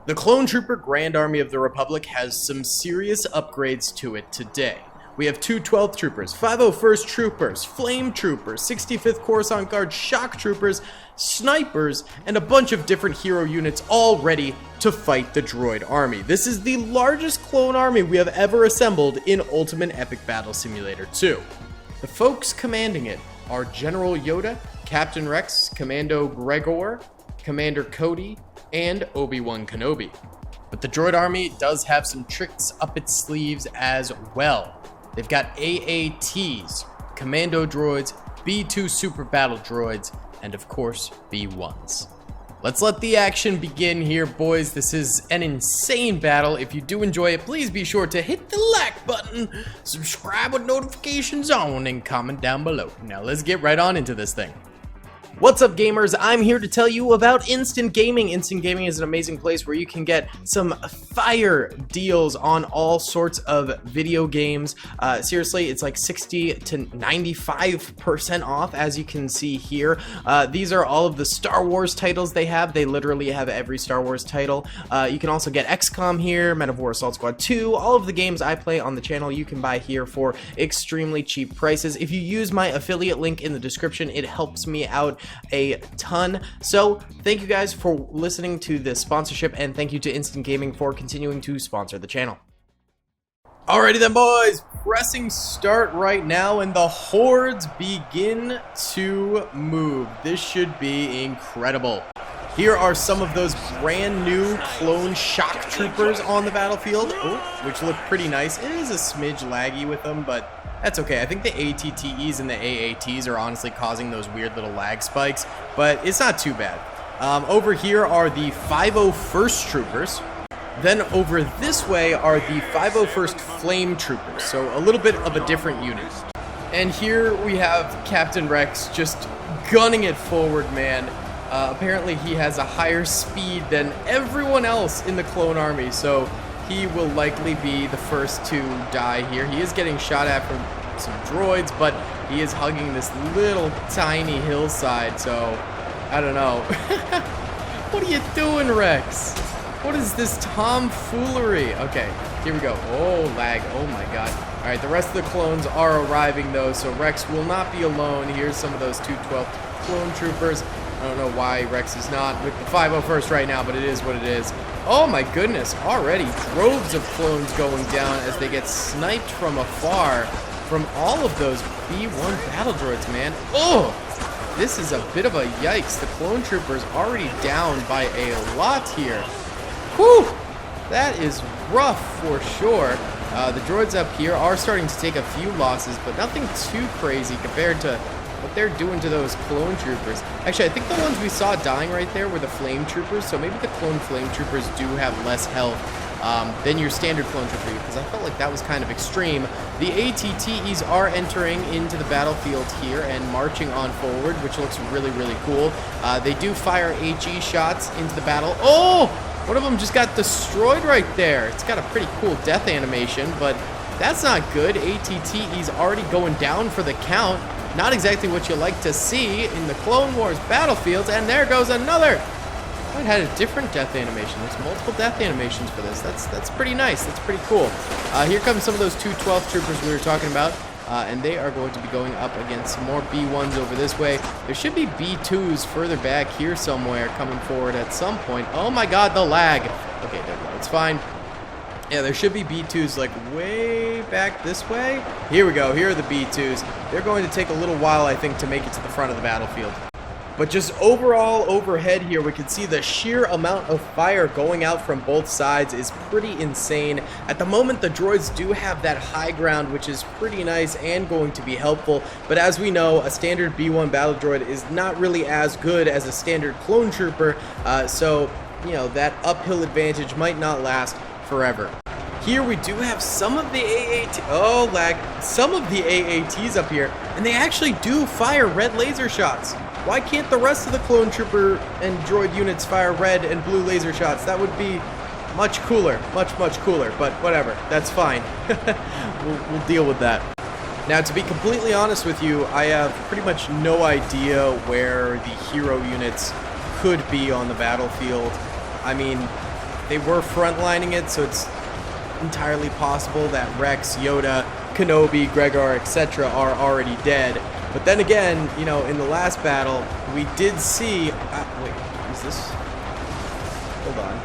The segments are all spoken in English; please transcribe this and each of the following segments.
The Clone Trooper Grand Army of the Republic has some serious upgrades to it today. We have two 12th Troopers, 501st Troopers, Flame Troopers, 65th Coruscant Guard Shock Troopers, Snipers, and a bunch of different hero units all ready to fight the droid army. This is the largest clone army we have ever assembled in Ultimate Epic Battle Simulator 2. The folks commanding it are General Yoda, Captain Rex, Commando Gregor, Commander Cody, and Obi-Wan Kenobi. But the droid army does have some tricks up its sleeves as well. They've got AATs, Commando droids, B2 Super Battle droids, and of course, B1s. Let's let the action begin here, boys. This is an insane battle. If you do enjoy it, please be sure to hit the like button, subscribe with notifications on, and comment down below. Now let's get right on into this thing. What's up, gamers? I'm here to tell you about Instant Gaming. Instant Gaming is an amazing place where you can get some fire deals on all sorts of video games. Seriously, it's like 60 to 95% off, as you can see here. These are all of the Star Wars titles they have. They literally have every Star Wars title. You can also get XCOM here, Men of War Assault Squad 2. All of the games I play on the channel you can buy here for extremely cheap prices. If you use my affiliate link in the description, it helps me out a ton. So thank you guys for listening to this sponsorship, and thank you to Instant Gaming for continuing to sponsor the channel. Alrighty then, boys, pressing start right now, and the hordes begin to move. This should be incredible. Here are some of those brand new clone shock troopers on the battlefield, which look pretty nice. It is a smidge laggy with them, but that's okay. I think the ATTEs and the AATs are honestly causing those weird little lag spikes, but it's not too bad. Over here are the 501st Troopers. Then over this way are the 501st Flame Troopers, so a little bit of a different unit. And here we have Captain Rex just gunning it forward, man. Apparently he has a higher speed than everyone else in the clone army, so he will likely be the first to die here. He is getting shot at from some droids, but he is hugging this little tiny hillside, so I don't know. What are you doing, Rex? What is this tomfoolery? Okay, here we go. Oh, lag. Oh my god. Alright, the rest of the clones are arriving though, so Rex will not be alone. Here's some of those 212th clone troopers. I don't know why Rex is not with the 501st right now, but it is what it is. Oh my goodness, already droves of clones going down as they get sniped from afar from all of those B1 battle droids, man. Oh, this is a bit of a yikes. The clone troopers already down by a lot here. Whew, that is rough for sure. The droids up here are starting to take a few losses, but nothing too crazy compared to what they're doing to those clone troopers. Actually, I think the ones we saw dying right there were the flame troopers, so maybe the clone flame troopers do have less health than your standard clone trooper, because I felt like that was kind of extreme. The ATTEs are entering into the battlefield here and marching on forward, which looks really, really cool. They do fire HE shots into the battle. Oh! One of them just got destroyed right there. It's got a pretty cool death animation, but that's not good. ATTEs already going down for the count. Not exactly what you like to see in the Clone Wars battlefields, and there goes another. Oh, it had a different death animation. There's multiple death animations for this. That's pretty nice. That's pretty cool. Here come some of those 212th troopers we were talking about, and they are going to be going up against some more B1s over this way. There should be B2s further back here somewhere coming forward at some point. Oh my god, the lag. Okay, there we go. It's fine. Yeah, there should be B2s like way back this way. Here we go. Here are the B2s. They're going to take a little while, I think, to make it to the front of the battlefield. But just overall overhead here, we can see the sheer amount of fire going out from both sides is pretty insane. At the moment, the droids do have that high ground, which is pretty nice and going to be helpful. But as we know, a standard B1 battle droid is not really as good as a standard clone trooper. So, you know, that uphill advantage might not last forever. Here we do have some of the some of the AATs up here, and they actually do fire red laser shots. Why can't the rest of the clone trooper and droid units fire red and blue laser shots? That would be much cooler, much cooler, but whatever, that's fine. we'll deal with that. Now, to be completely honest with you, I have pretty much no idea where the hero units could be on the battlefield. I mean, they were frontlining it, so it's entirely possible that Rex, Yoda, Kenobi, Gregor, etc. are already dead. But then again, you know, in the last battle, we did see... wait, is this... Hold on.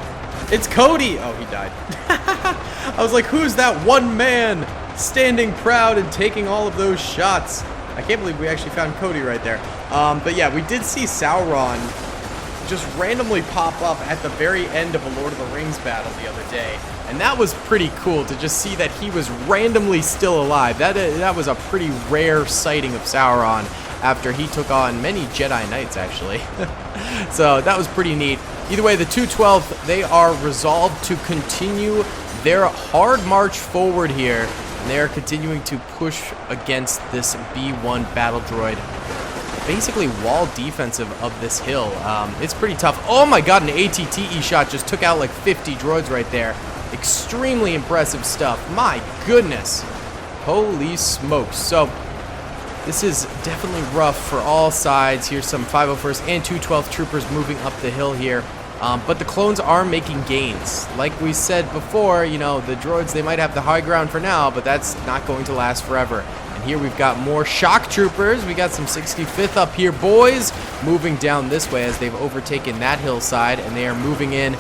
It's Cody! Oh, he died. I was like, who's that one man standing proud and taking all of those shots? I can't believe we actually found Cody right there. But yeah, we did see Sauron just randomly pop up at the very end of a Lord of the Rings battle the other day. And that was pretty cool to just see that he was randomly still alive. That was a pretty rare sighting of Sauron after he took on many Jedi Knights, actually. So that was pretty neat. Either way, the 212th, they are resolved to continue their hard march forward here. And they are continuing to push against this B1 battle droid. Basically wall defensive of this hill. It's pretty tough. Oh my god, an ATTE shot just took out like 50 droids right there. Extremely impressive stuff. My goodness. Holy smokes. So this is definitely rough for all sides. Here's some 501st and 212th troopers moving up the hill here. But the clones are making gains. Like we said before, you know, the droids, they might have the high ground for now, but that's not going to last forever. And here we've got more shock troopers. We got some 65th up here, boys, moving down this way as they've overtaken that hillside, and they are moving in.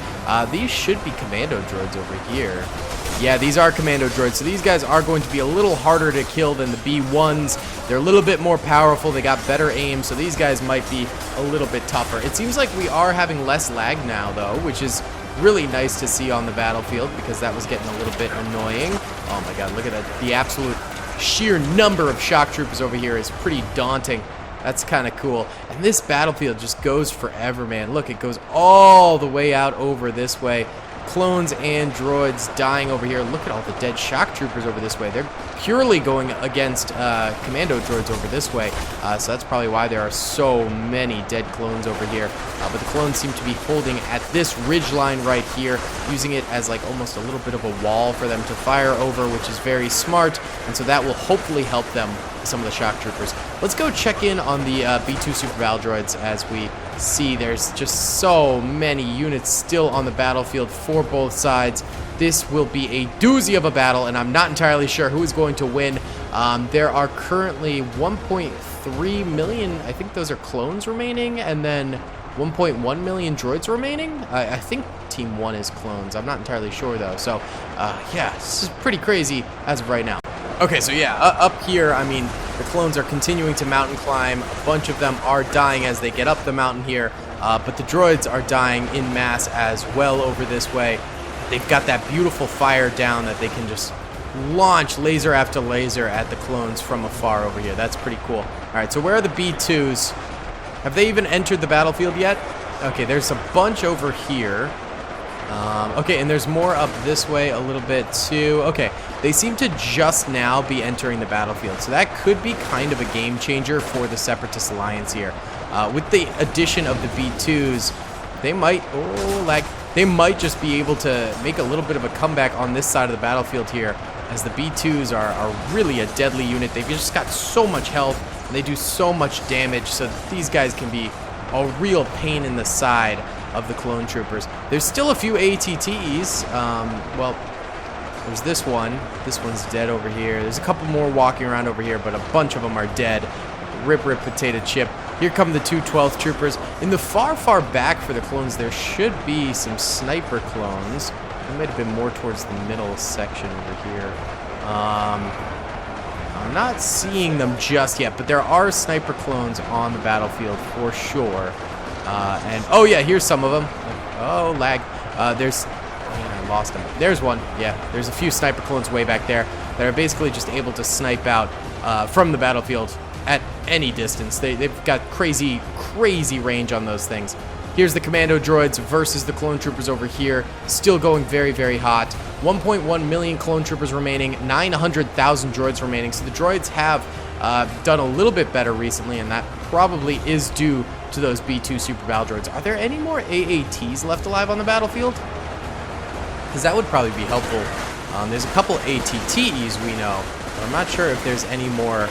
These should be commando droids over here. Yeah, these are commando droids, so these guys are going to be a little harder to kill than the B1s. They're a little bit more powerful. They got better aim, so these guys might be a little bit tougher. It seems like we are having less lag now, though, which is really nice to see on the battlefield because that was getting a little bit annoying. Oh my god, look at that. The absolute sheer number of shock troopers over here is pretty daunting. That's kind of cool. And this battlefield just goes forever, man. Look, it goes all the way out over this way. Clones and droids dying over here. Look at all the dead shock troopers over this way. They're purely going against commando droids over this way. So that's probably why there are so many dead clones over here. But the clones seem to be holding at this ridge line right here, using it as like almost a little bit of a wall for them to fire over, which is very smart. And so that will hopefully help them, some of the shock troopers. Let's go check in on the B2 Super Battle Droids as we see there's just so many units still on the battlefield for both sides. This will be a doozy of a battle, and I'm not entirely sure who is going to win. There are currently 1.3 million, I think those are clones remaining, and then 1.1 million droids remaining. I think Team 1 is clones. I'm not entirely sure, though. So, yeah, this is pretty crazy as of right now. Okay, so yeah, up here, I mean, the clones are continuing to mountain climb. A bunch of them are dying as they get up the mountain here, but the droids are dying in mass as well over this way. They've got that beautiful fire down that they can just launch laser after laser at the clones from afar over here. That's pretty cool. All right, so where are the B2s? Have they even entered the battlefield yet? Okay, there's a bunch over here. Okay, and there's more up this way a little bit too. Okay, they seem to just now be entering the battlefield, so that could be kind of a game changer for the Separatist Alliance here. With the addition of the B2s, they might, they might just be able to make a little bit of a comeback on this side of the battlefield here, as the B2s are really a deadly unit. They've just got so much health, and they do so much damage, so these guys can be a real pain in the side of the clone troopers. There's still a few ATTEs. Well, there's this one. This one's dead over here. There's a couple more walking around over here, but a bunch of them are dead. Rip potato chip. Here come the 212th troopers. In the far back for the clones, there should be some sniper clones. They might have been more towards the middle section over here. I'm not seeing them just yet, but there are sniper clones on the battlefield for sure. And oh yeah, here's some of them. Oh, lag. There's, I lost them. There's one. Yeah, there's a few sniper clones way back there that are basically just able to snipe out from the battlefield at any distance. They've got crazy range on those things. Here's the commando droids versus the clone troopers over here. Still going very hot. 1.1 million clone troopers remaining, 900,000 droids remaining. So the droids have done a little bit better recently, and that probably is due to those B2 Super Battle Droids. Are there any more AATs left alive on the battlefield? Because that would probably be helpful. There's a couple ATTEs we know, but I'm not sure if there's any more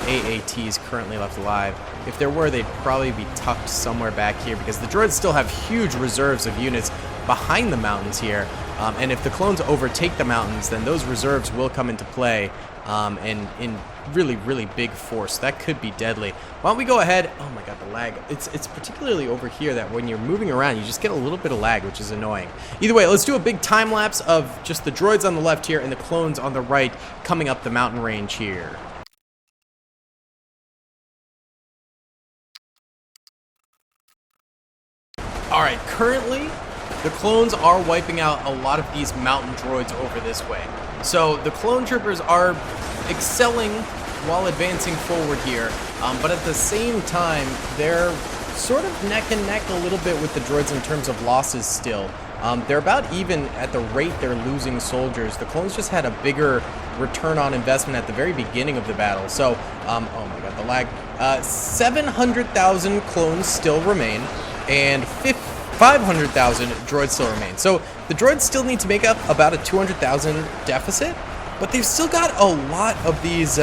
AATs currently left alive. If there were, they'd probably be tucked somewhere back here, because the droids still have huge reserves of units. behind the mountains here. And if the clones overtake the mountains, then those reserves will come into play and in really, really big force. That could be deadly. Why don't we go ahead? Oh my god, the lag. It's particularly over here that when you're moving around, you just get a little bit of lag, which is annoying. Either way, let's do a big time lapse of just the droids on the left here and the clones on the right coming up the mountain range here. Alright, currently, the clones are wiping out a lot of these mountain droids over this way. So the clone troopers are excelling while advancing forward here, but at the same time, they're sort of neck and neck a little bit with the droids in terms of losses still. They're about even at the rate they're losing soldiers. The clones just had a bigger return on investment at the very beginning of the battle. So, oh my god, the lag. 700,000 clones still remain, and 500,000 droids still remain. So the droids still need to make up about a 200,000 deficit, but they've still got a lot of these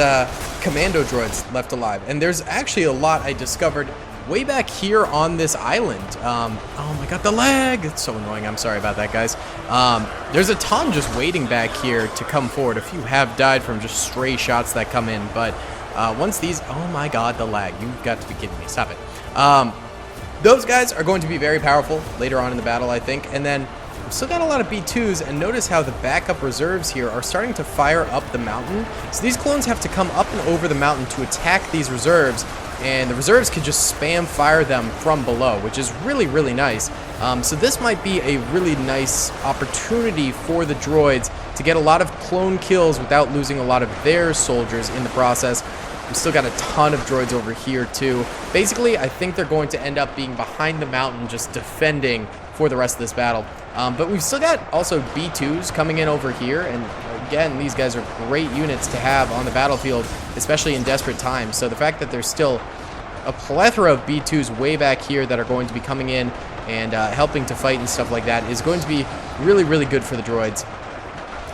commando droids left alive. And there's actually a lot I discovered way back here on this island. Oh my god, the lag! It's so annoying. I'm sorry about that, guys. There's a ton just waiting back here to come forward. A few have died from just stray shots that come in, but once these... Oh my god, the lag. You've got to be kidding me. Stop it. Those guys are going to be very powerful later on in the battle, I think. And then we've still got a lot of B2s, and notice how the backup reserves here are starting to fire up the mountain. So these clones have to come up and over the mountain to attack these reserves, and the reserves can just spam fire them from below, which is really, really nice. So this might be a really nice opportunity for the droids to get a lot of clone kills without losing a lot of their soldiers in the process. We've still got a ton of droids over here too. Basically, I think they're going to end up being behind the mountain just defending for the rest of this battle. But we've still got also B2s coming in over here, and again, these guys are great units to have on the battlefield, especially in desperate times. So the fact that there's still a plethora of B2s way back here that are going to be coming in and helping to fight and stuff like that is going to be really, really good for the droids,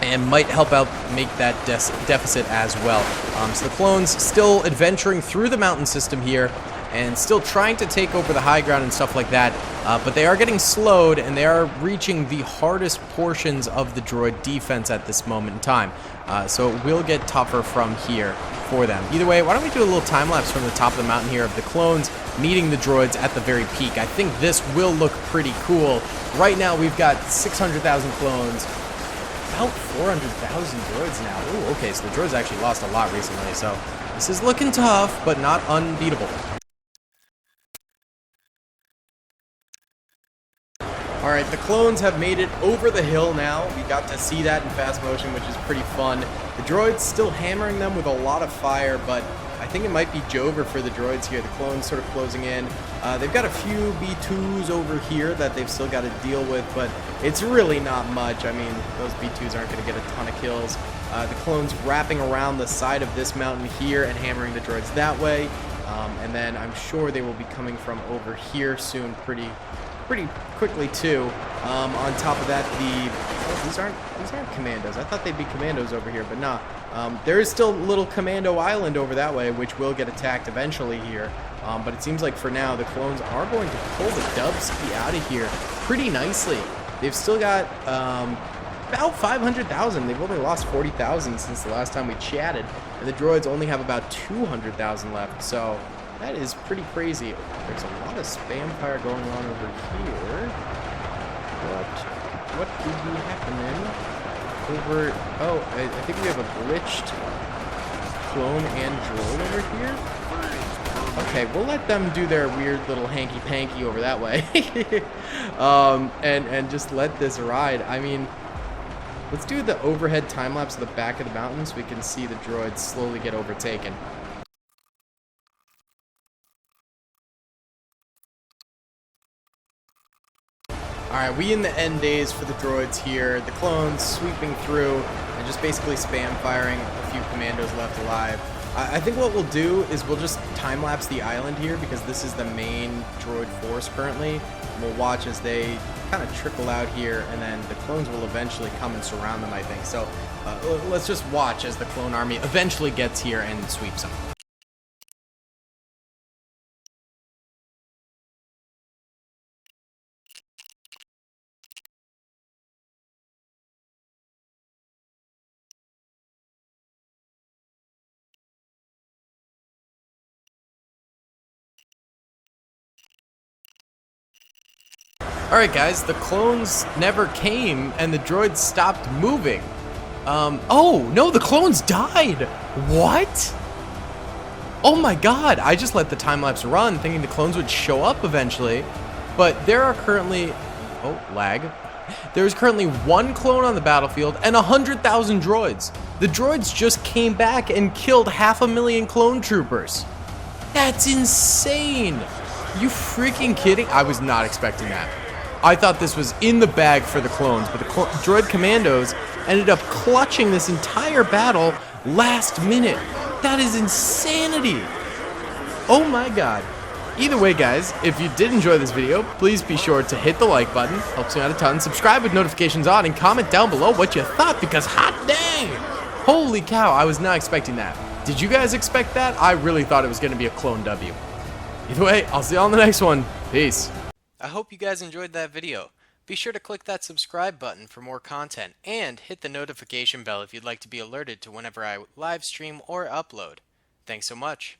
and might help out make that deficit as well. So the clones still adventuring through the mountain system here and still trying to take over the high ground and stuff like that, but they are getting slowed and they are reaching the hardest portions of the droid defense at this moment in time. So it will get tougher from here for them. Either way, why don't we do a little time lapse from the top of the mountain here of the clones meeting the droids at the very peak. I think this will look pretty cool. Right now we've got 600,000 clones, about 400,000 droids now. Ooh, okay, so the droids actually lost a lot recently, so this is looking tough, but not unbeatable. Alright, the clones have made it over the hill now. We got to see that in fast motion, which is pretty fun. The droids still hammering them with a lot of fire, but I think it might be Jover for the droids here. The clones sort of closing in. They've got a few B2s over here that they've still got to deal with, but it's really not much. I mean, those B2s aren't going to get a ton of kills. The clones wrapping around the side of this mountain here and hammering the droids that way. And then I'm sure they will be coming from over here soon pretty quickly too. On top of that, these aren't commandos. I thought they'd be commandos over here, but nah. There is still little commando island over that way, which will get attacked eventually here. But it seems like for now the clones are going to pull the Dubsky out of here pretty nicely. They've still got about 500,000. They've only lost 40,000 since the last time we chatted, and the droids only have about 200,000 left. So that is pretty crazy. There's a lot of spam fire going on over here. What could be happening over... Oh, I think we have a glitched clone and droid over here. Okay, we'll let them do their weird little hanky-panky over that way. and just let this ride. I mean, let's do the overhead time-lapse of the back of the mountain so we can see the droids slowly get overtaken. Alright, we in the end days for the droids here. The clones sweeping through and just basically spam firing a few commandos left alive. I think what we'll do is we'll just time-lapse the island here because this is the main droid force currently. We'll watch as they kind of trickle out here, and then the clones will eventually come and surround them, I think. So let's just watch as the clone army eventually gets here and sweeps them. Alright guys, the clones never came and the droids stopped moving. Oh, no, the clones died! What? Oh my god, I just let the time-lapse run thinking the clones would show up eventually. But there are currently... Oh, lag. There is currently 1 clone on the battlefield and 100,000 droids. The droids just came back and killed 500,000 clone troopers. That's insane! You freaking kidding? I was not expecting that. I thought this was in the bag for the clones, but the droid commandos ended up clutching this entire battle last minute. That is insanity! Oh my god. Either way guys, if you did enjoy this video, please be sure to hit the like button, helps me out a ton, subscribe with notifications on, and comment down below what you thought, because hot dang! Holy cow, I was not expecting that. Did you guys expect that? I really thought it was going to be a clone W. Either way, I'll see you on the next one. Peace. I hope you guys enjoyed that video. Be sure to click that subscribe button for more content, and hit the notification bell if you'd like to be alerted to whenever I live stream or upload. Thanks so much.